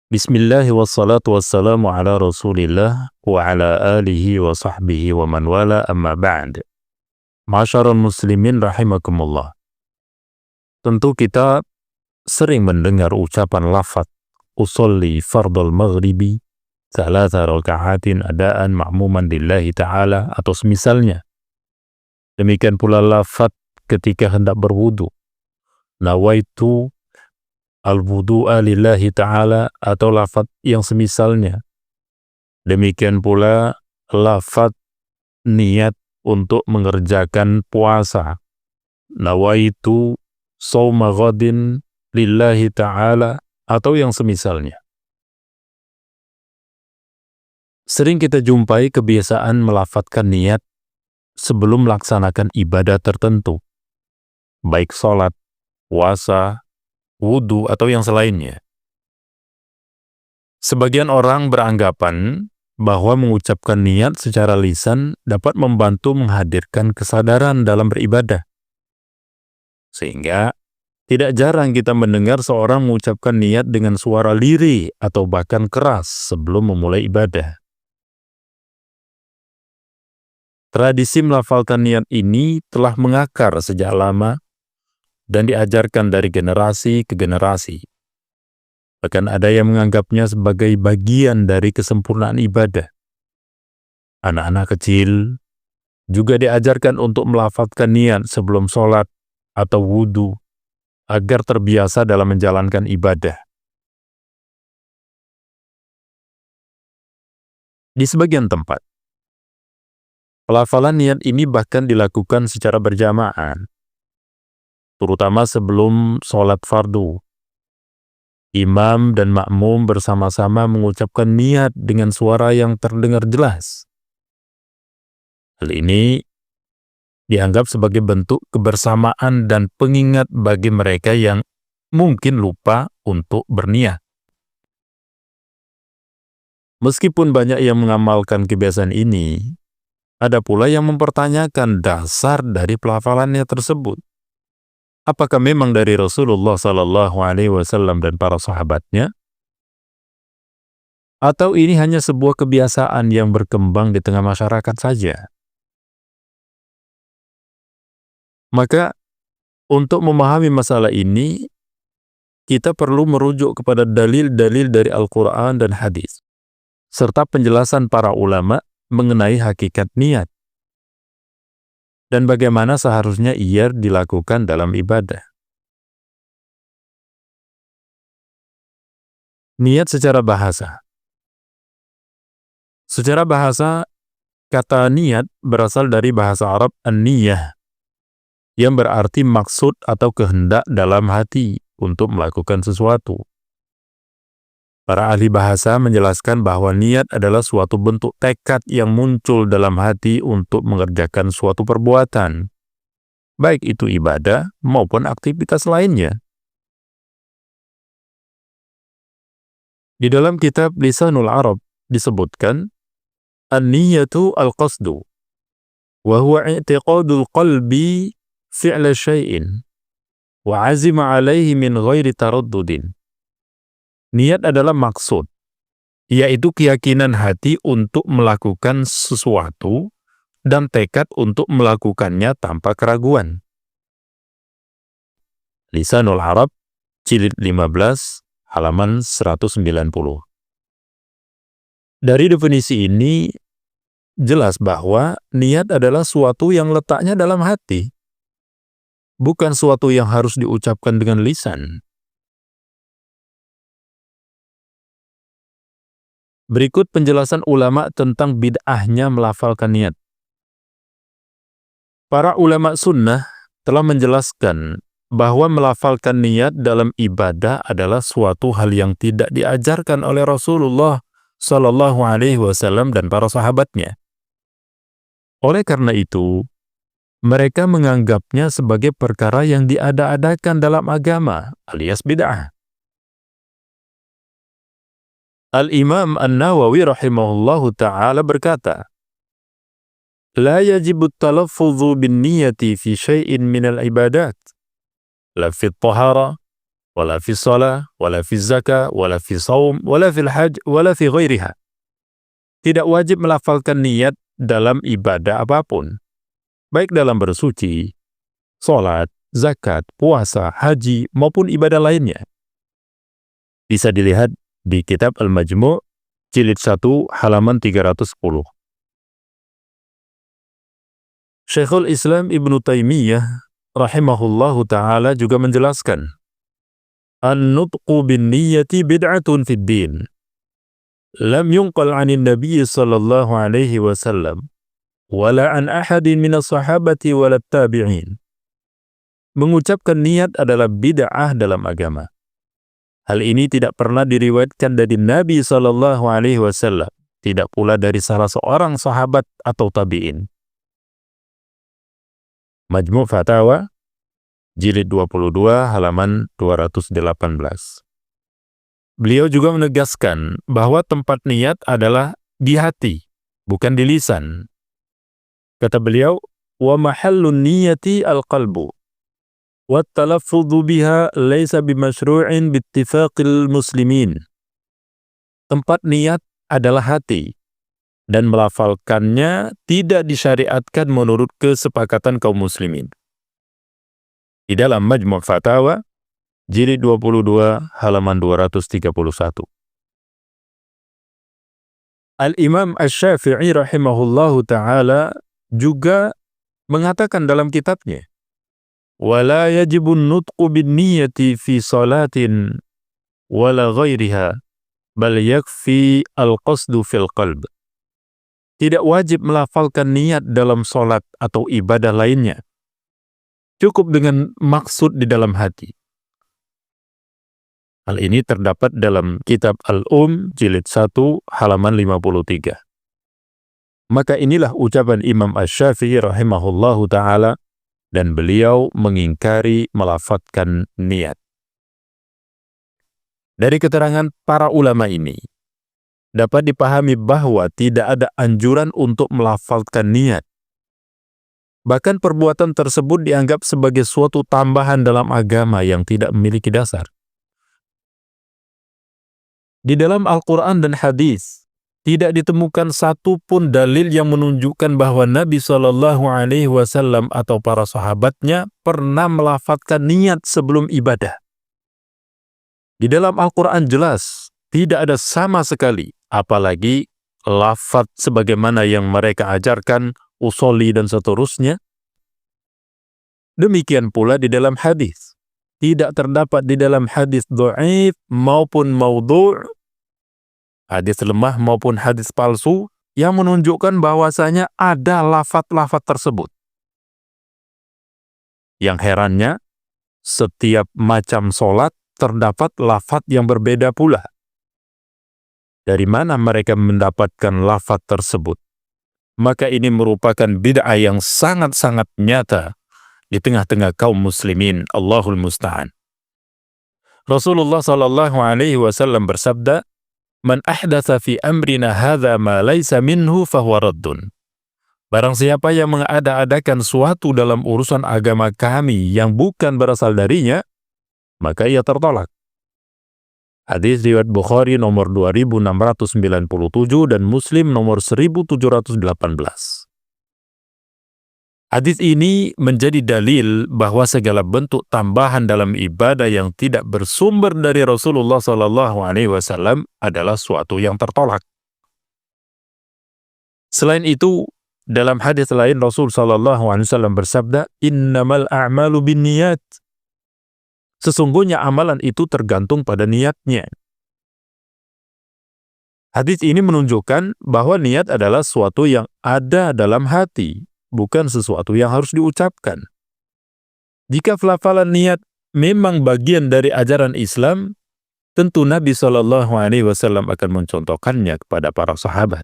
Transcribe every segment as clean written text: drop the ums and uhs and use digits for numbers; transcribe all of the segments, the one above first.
Bismillah wassalatu wassalamu ala rasulillah wa ala alihi wa sahbihi wa man wala amma ba'd. Masyarul muslimin rahimakumullah. Tentu kita sering mendengar ucapan lafaz usolli fardal maghribi thalatha raka'atin adaan ma'muman lillahi ta'ala atau semisalnya. Demikian pula lafaz ketika hendak berwudu, nawaitu al-wudu'a lillahi ta'ala atau lafaz yang semisalnya. Demikian pula lafaz niat untuk mengerjakan puasa, nawaitu shauma ghadin lillahi ta'ala atau yang semisalnya. Sering kita jumpai kebiasaan melafadzkan niat sebelum melaksanakan ibadah tertentu, baik sholat, puasa, wudu, atau yang selainnya. Sebagian orang beranggapan bahwa mengucapkan niat secara lisan dapat membantu menghadirkan kesadaran dalam beribadah. Sehingga tidak jarang kita mendengar seorang mengucapkan niat dengan suara lirih atau bahkan keras sebelum memulai ibadah. Tradisi melafalkan niat ini telah mengakar sejak lama dan diajarkan dari generasi ke generasi. Bahkan ada yang menganggapnya sebagai bagian dari kesempurnaan ibadah. Anak-anak kecil juga diajarkan untuk melafadzkan niat sebelum sholat atau wudu agar terbiasa dalam menjalankan ibadah. Di sebagian tempat, pelafalan niat ini bahkan dilakukan secara berjamaah, terutama sebelum sholat fardu. Imam dan makmum bersama-sama mengucapkan niat dengan suara yang terdengar jelas. Hal ini dianggap sebagai bentuk kebersamaan dan pengingat bagi mereka yang mungkin lupa untuk berniat. Meskipun banyak yang mengamalkan kebiasaan ini, ada pula yang mempertanyakan dasar dari pelafalannya tersebut. Apakah memang dari Rasulullah SAW dan para sahabatnya? Atau ini hanya sebuah kebiasaan yang berkembang di tengah masyarakat saja? Maka, untuk memahami masalah ini, kita perlu merujuk kepada dalil-dalil dari Al-Quran dan hadis, serta penjelasan para ulama mengenai hakikat niat dan bagaimana seharusnya ia dilakukan dalam ibadah. Niat secara bahasa. Secara bahasa, kata niat berasal dari bahasa Arab an-niyah, yang berarti maksud atau kehendak dalam hati untuk melakukan sesuatu. Para ahli bahasa menjelaskan bahwa niat adalah suatu bentuk tekad yang muncul dalam hati untuk mengerjakan suatu perbuatan, baik itu ibadah maupun aktivitas lainnya. Di dalam kitab Lisanul Arab disebutkan, an-niyatu al-qasdu, wa huwa i'tiqadul qalbi fi'la syai'in, wa azima alaihi min ghairi taraddudin. Niat adalah maksud, yaitu keyakinan hati untuk melakukan sesuatu dan tekad untuk melakukannya tanpa keraguan. Lisanul Arab, jilid 15, halaman 190. Dari definisi ini, jelas bahwa niat adalah suatu yang letaknya dalam hati, bukan suatu yang harus diucapkan dengan lisan. Berikut penjelasan ulama tentang bid'ahnya melafalkan niat. Para ulama sunnah telah menjelaskan bahwa melafalkan niat dalam ibadah adalah suatu hal yang tidak diajarkan oleh Rasulullah SAW dan para sahabatnya. Oleh karena itu, mereka menganggapnya sebagai perkara yang diada-adakan dalam agama, alias bid'ah. Al-Imam An-Nawawi rahimahullahu ta'ala berkata, la yajibu talaffudhu bin niyati fi syai'in minal ibadat, la fit tahara, wala fi shalah, wala fi zakah, wala fi shaum, wala fil hajj, wala fi ghairiha. Tidak wajib melafalkan niat dalam ibadah apapun, baik dalam bersuci, sholat, zakat, puasa, haji, maupun ibadah lainnya. Bisa dilihat di kitab Al-Majmu' jilid 1 halaman 310. Syekhul Islam Ibnu Taimiyah rahimahullahu ta'ala juga menjelaskan, an-nutqu bin niyyati bid'atun fid din. Lam yunqal 'anil Nabi sallallahu alaihi wasallam wala an ahadin minas sahabati wala tabi'in. Mengucapkan niat adalah bid'ah dalam agama. Hal ini tidak pernah diriwayatkan dari Nabi sallallahu alaihi wasallam, tidak pula dari salah seorang sahabat atau tabi'in. Majmu' Fatawa jilid 22 halaman 218. Beliau juga menegaskan bahwa tempat niat adalah di hati, bukan di lisan. Kata beliau, wa mahallun niyati al-qalbu, wa talaffudhu biha laysa bimasyru'in bittifaqil muslimin. Tempat niat adalah hati, dan melafalkannya tidak disyariatkan menurut kesepakatan kaum muslimin. Di dalam Majmu' Fatawa jilid 22 halaman 231. Al-Imam Asy-Syafi'i rahimahullahu ta'ala juga mengatakan dalam kitabnya, wala yajibun nutqu bin niyyati fi salatin wala ghairiha bal yakfi al-qasdu fil qalb. Tidak wajib melafalkan niat dalam salat atau ibadah lainnya. Cukup dengan maksud di dalam hati. Hal ini terdapat dalam kitab Al-Jilid 1 halaman 53. Maka inilah ucapan Imam Asy-Syafi'i rahimahullahu ta'ala, dan beliau mengingkari melafadzkan niat. Dari keterangan para ulama ini, dapat dipahami bahwa tidak ada anjuran untuk melafadzkan niat. Bahkan perbuatan tersebut dianggap sebagai suatu tambahan dalam agama yang tidak memiliki dasar. Di dalam Al-Quran dan hadis, tidak ditemukan satupun dalil yang menunjukkan bahwa Nabi SAW atau para sahabatnya pernah melafadzkan niat sebelum ibadah. Di dalam Al-Quran jelas, tidak ada sama sekali, apalagi lafadz sebagaimana yang mereka ajarkan, usolli dan seterusnya. Demikian pula di dalam hadis. Tidak terdapat di dalam hadis dhaif maupun maudhu', hadis lemah maupun hadis palsu, yang menunjukkan bahwasanya ada lafadz-lafadz tersebut. Yang herannya, setiap macam sholat terdapat lafadz yang berbeda pula. Dari mana mereka mendapatkan lafadz tersebut? Maka ini merupakan bid'ah yang sangat-sangat nyata di tengah-tengah kaum muslimin. Allahul musta'an. Rasulullah sallallahu alaihi wasallam bersabda, "Man ahdatsa fi amrina hadza ma laisa minhu fahuwa raddun." Barang siapa yang mengada-adakan suatu dalam urusan agama kami yang bukan berasal darinya, maka ia tertolak. Hadis riwayat Bukhari nomor 2697 dan Muslim nomor 1718. Hadis ini menjadi dalil bahwa segala bentuk tambahan dalam ibadah yang tidak bersumber dari Rasulullah SAW adalah suatu yang tertolak. Selain itu, dalam hadis lain Rasul SAW bersabda, "Innamal a'malu binniyat." Sesungguhnya amalan itu tergantung pada niatnya. Hadis ini menunjukkan bahwa niat adalah suatu yang ada dalam hati, bukan sesuatu yang harus diucapkan. Jika pelafalan niat memang bagian dari ajaran Islam, tentu Nabi SAW akan mencontohkannya kepada para sahabat.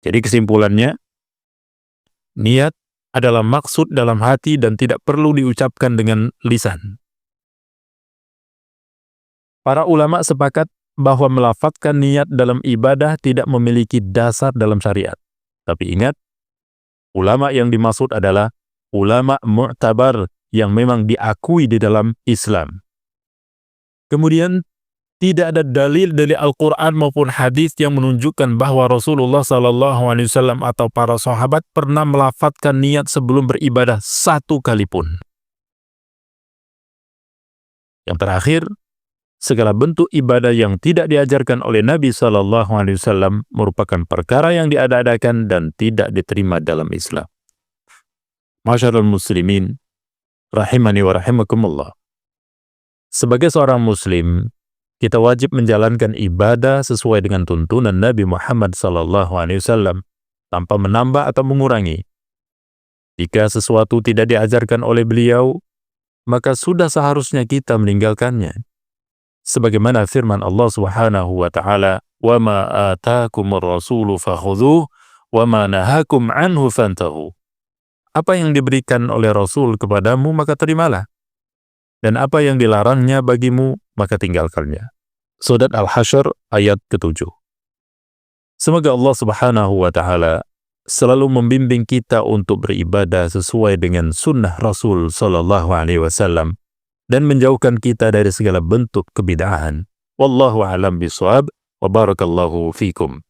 Jadi kesimpulannya, niat adalah maksud dalam hati dan tidak perlu diucapkan dengan lisan. Para ulama sepakat bahwa melafadzkan niat dalam ibadah tidak memiliki dasar dalam syariat. Tapi ingat, ulama yang dimaksud adalah ulama mu'tabar yang memang diakui di dalam Islam. Kemudian tidak ada dalil dari Al-Quran maupun hadis yang menunjukkan bahwa Rasulullah SAW atau para sahabat pernah melafadzkan niat sebelum beribadah satu kali pun. Yang terakhir, segala bentuk ibadah yang tidak diajarkan oleh Nabi SAW merupakan perkara yang diada-adakan dan tidak diterima dalam Islam. Masyarul muslimin, rahimani wa rahimakumullah. Sebagai seorang muslim, kita wajib menjalankan ibadah sesuai dengan tuntunan Nabi Muhammad SAW tanpa menambah atau mengurangi. Jika sesuatu tidak diajarkan oleh beliau, maka sudah seharusnya kita meninggalkannya. Sebagaimana firman Allah Subhanahu wa taala, "Wa ma ataakumur rasulu fakhudhuhu wa ma nahakum anhu fantahu." Apa yang diberikan oleh Rasul kepadamu maka terimalah, dan apa yang dilarangnya bagimu maka tinggalkannya. Surat Al-Hasyr ayat ke-7. Semoga Allah Subhanahu wa taala selalu membimbing kita untuk beribadah sesuai dengan sunnah Rasul sallallahu alaihi wasallam dan menjauhkan kita dari segala bentuk kebid'ahan. Wallahu a'lam bishawab wa barakallahu fikum.